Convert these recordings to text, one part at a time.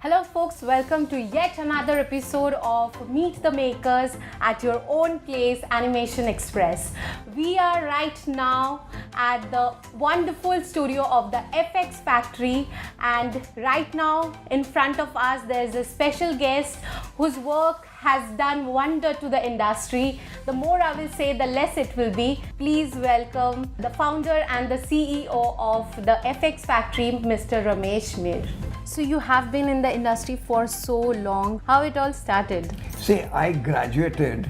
Hello folks, welcome to yet another episode of Meet the Makers at your own place, Animation Express. We are right now at the wonderful studio of the FX Factory, and right now in front of us there is a special guest whose work has done wonder to the industry. The more I will say, the less it will be. Please welcome the founder and the CEO of the FX Factory, Mr. Ramesh Meer. So you have been in the industry for so long. How it all started? See, I graduated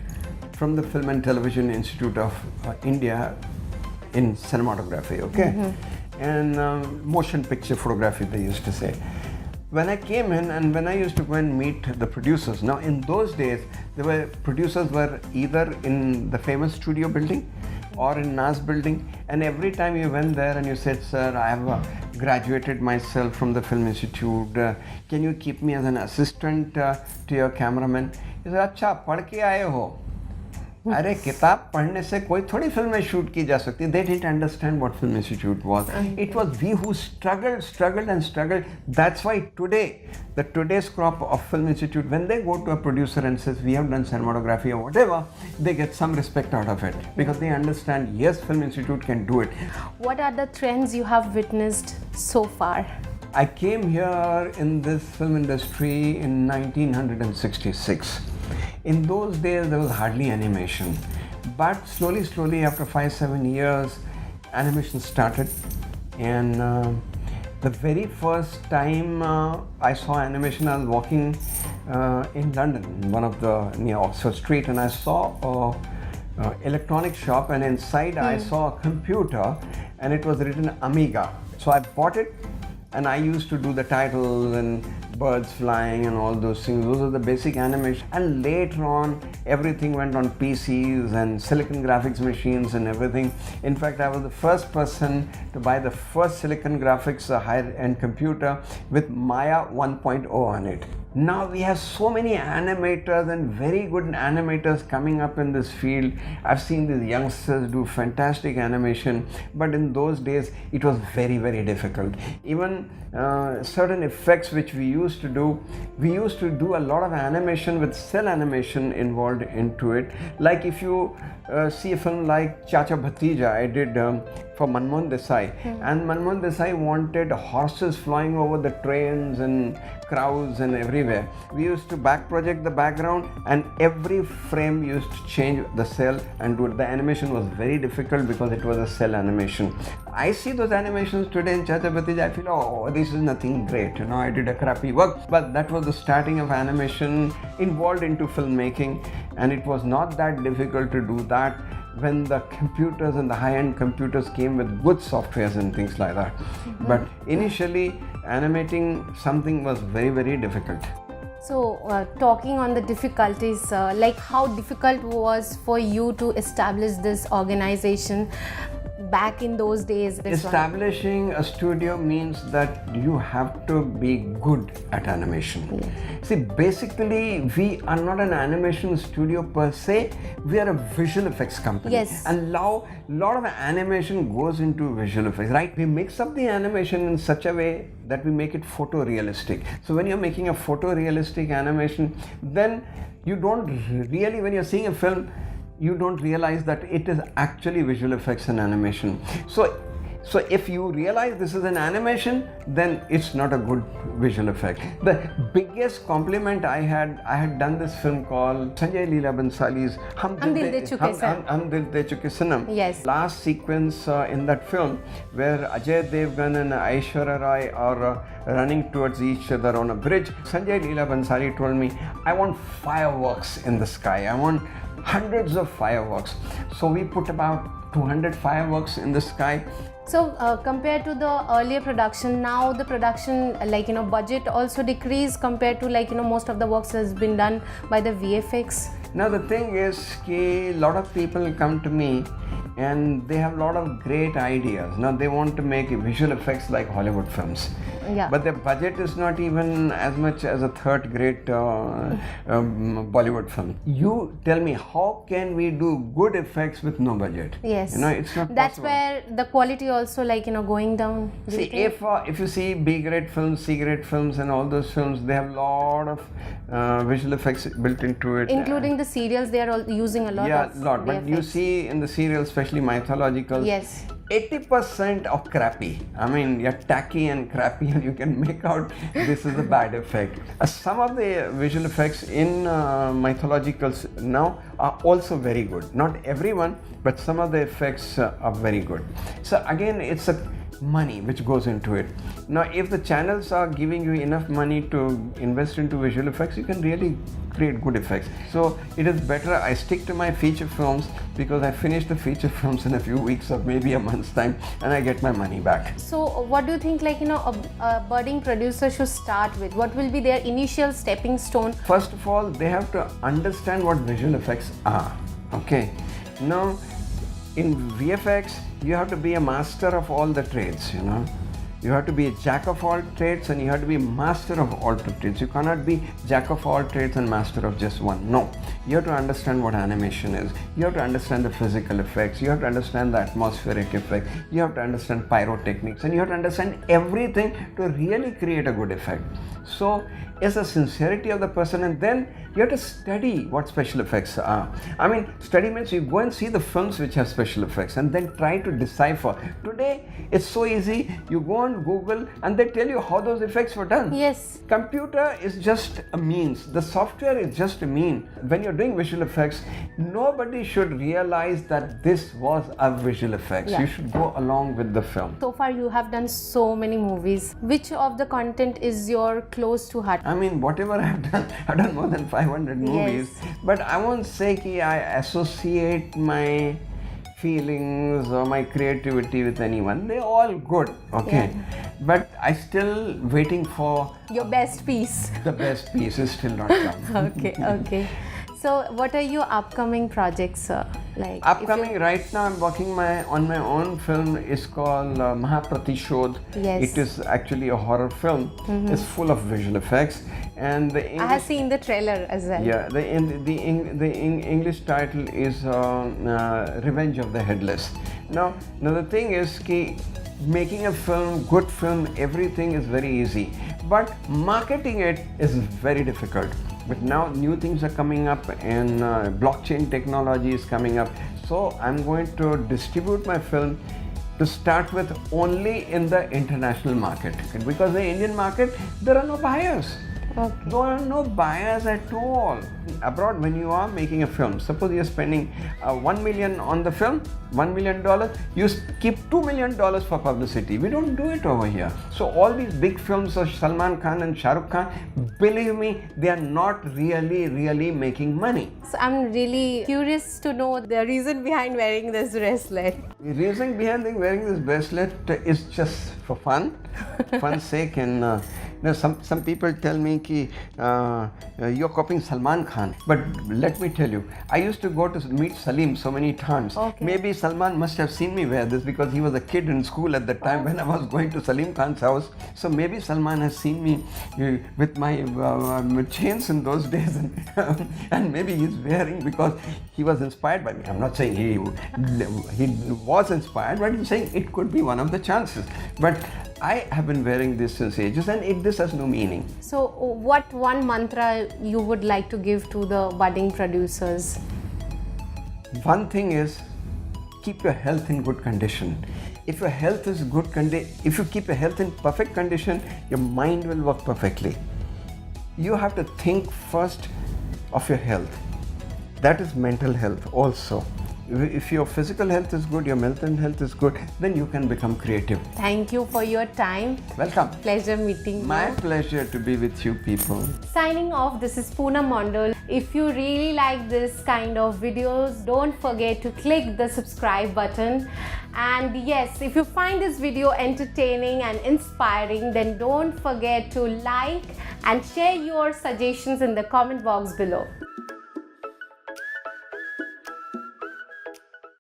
from the Film and Television Institute of India in cinematography, okay? And motion picture photography, they used to say. When I came in and when I used to go and meet the producers, now in those days, producers were either in the famous studio building or in NAS building, and every time you went there and you said, sir, I have graduated myself from the Film Institute, can you keep me as an assistant to your cameraman? He said, अच्छा पढ़ के आए हो? अरे किताब पढ़ने से कोई थोड़ी फिल्में शूट की जा सकती. They didn't understand what Film Institute was. It was we who struggled. That's why today's crop of Film Institute, when they go to a producer and says we have done cinematography or whatever, they get some respect out of it because they understand, yes, Film Institute can do it. What are the trends you have witnessed so far? I came here in this film industry in 1966. In those days, there was hardly animation. But slowly, after 5-7 years, animation started. And the very first time I saw animation, I was walking in London, one of the near Oxford Street, and I saw an electronic shop, and inside I saw a computer, and it was written Amiga. So I bought it, and I used to do the titles and birds flying and all those things. Those are the basic animation. And later on, everything went on PCs and silicon graphics machines and everything. In fact, I was the first person to buy the first silicon graphics high-end computer with Maya 1.0 on it. Now we have so many animators and very good animators coming up in this field. I've seen these youngsters do fantastic animation, but in those days it was very, very difficult. Even certain effects which we used to do a lot of animation with cell animation involved into it. Like if you see a film like Chacha Bhatija, I did for Monmohan Desai, and Monmohan Desai wanted horses flying over the trains and crowds and everywhere. We used to back project the background, and every frame used to change the cell and do it. The animation was very difficult because it was a cell animation. I see those animations today in Chacha Bhatija, I feel, oh, this is nothing great, I did a crappy work. But that was the starting of animation involved into filmmaking, and it was not that difficult to do that when the computers and the high-end computers came with good softwares and things like that. But initially, animating something was very, very difficult. So, talking on the difficulties, like how difficult was for you to establish this organization back in those days? Establishing a studio means that you have to be good at animation. See, basically, we are not an animation studio per se, we are a visual effects company. Yes. And now, a lot of animation goes into visual effects, right? We mix up the animation in such a way that we make it photorealistic. So when you're making a photorealistic animation, then you don't really, when you're seeing a film, you don't realize that it is actually visual effects and animation. So if you realize this is an animation, then it's not a good visual effect. The biggest compliment I had done this film called Sanjay Leela Bhansali's Hum Dil De Chuke Sanam. Yes. Last sequence in that film where Ajay Devgan and Aishwarya Rai are running towards each other on a bridge. Sanjay Leela Bhansali told me, I want fireworks in the sky. I want hundreds of fireworks. So we put about 200 fireworks in the sky. So compared to the earlier production, now the production budget also decreased compared to most of the works has been done by the VFX. Now the thing is, a lot of people come to me and they have a lot of great ideas. Now they want to make visual effects like Hollywood films. Yeah. But their budget is not even as much as a third great Bollywood film. You tell me, how can we do good effects with no budget? Yes. It's not That's possible. where the quality also going down. Do you See, think? if you see B grade films, C grade films, and all those films, they have a lot of visual effects built into it. Including the serials, they are all using a lot Yeah, of lot. But you VFX. see in the serials, especially mythological, Yes. 80% of crappy. I mean, you're tacky and crappy, and you can make out this is a bad effect. Some of the visual effects in mythologicals now are also very good. Not everyone, but some of the effects are very good. So again, it's a money which goes into it. Now, if the channels are giving you enough money to invest into visual effects, you can really create good effects. So it is better I stick to my feature films, because I finish the feature films in a few weeks or maybe a month's time, and I get my money back. So what do you think a budding producer should start with? What will be their initial stepping stone? First of all, they have to understand what visual effects are. Okay. Now, in VFX, you have to be a master of all the trades. You have to be a jack of all trades, and you have to be a master of all the trades. You cannot be jack of all trades and master of just one. No. You have to understand what animation is. You have to understand the physical effects. You have to understand the atmospheric effect. You have to understand pyrotechnics, and you have to understand everything to really create a good effect. So it's the sincerity of the person, and then you have to study what special effects are. I mean, study means you go and see the films which have special effects and then try to decipher. Today, it's so easy. You go on Google and they tell you how those effects were done. Yes. Computer is just a means. The software is just a mean. When you're doing visual effects, nobody should realize that this was a visual effects. Yeah. You should go along with the film. So far you have done so many movies. Which of the content is your close to heart? I mean, whatever I've done more than 500 movies. Yes. But I won't say that I associate my feelings or my creativity with anyone. They're all good, okay? Yeah. But I still waiting for Your best piece. the best piece is still not come. Okay. So what are your upcoming projects? Like Upcoming right now, I'm working on my own film. It's called Mahapratishodh. Yes. It is actually a horror film. It's full of visual effects, and the I have seen the trailer as well. Yeah, the English title is Revenge of the Headless. Now the thing is, making a film, good film, everything is very easy, but marketing it is very difficult. But now new things are coming up, and blockchain technology is coming up. So I'm going to distribute my film to start with only in the international market, because the Indian market, there are no buyers. Okay. There are no buyers at all. Abroad, when you are making a film, suppose you're spending $1 million on the film, $1 million, you keep $2 million for publicity. We don't do it over here. So all these big films of Salman Khan and Shah Rukh Khan, believe me, they are not really making money. So I'm really curious to know the reason behind wearing this bracelet. The reason behind wearing this bracelet is just for fun, fun's sake, and some people tell me you're copying Salman Khan. But let me tell you, I used to go to meet Salim so many times. Okay. Maybe Salman must have seen me wear this, because he was a kid in school at the time when I was going to Salim Khan's house. So maybe Salman has seen me with my chains in those days, and maybe he's wearing because he was inspired by me. I'm not saying he was inspired, but I'm saying it could be one of the chances. But I have been wearing this since ages, and this has no meaning. So what one mantra you would like to give to the budding producers? One thing is, keep your health in good condition. If your health is good if you keep your health in perfect condition, your mind will work perfectly. You have to think first of your health. That is mental health also. If your physical health is good, your mental health is good, then you can become creative. Thank you for your time. Welcome. Pleasure meeting you. My pleasure to be with you people. Signing off, this is Poonam Mondal. If you really like this kind of videos, don't forget to click the subscribe button. And yes, if you find this video entertaining and inspiring, then don't forget to like and share your suggestions in the comment box below.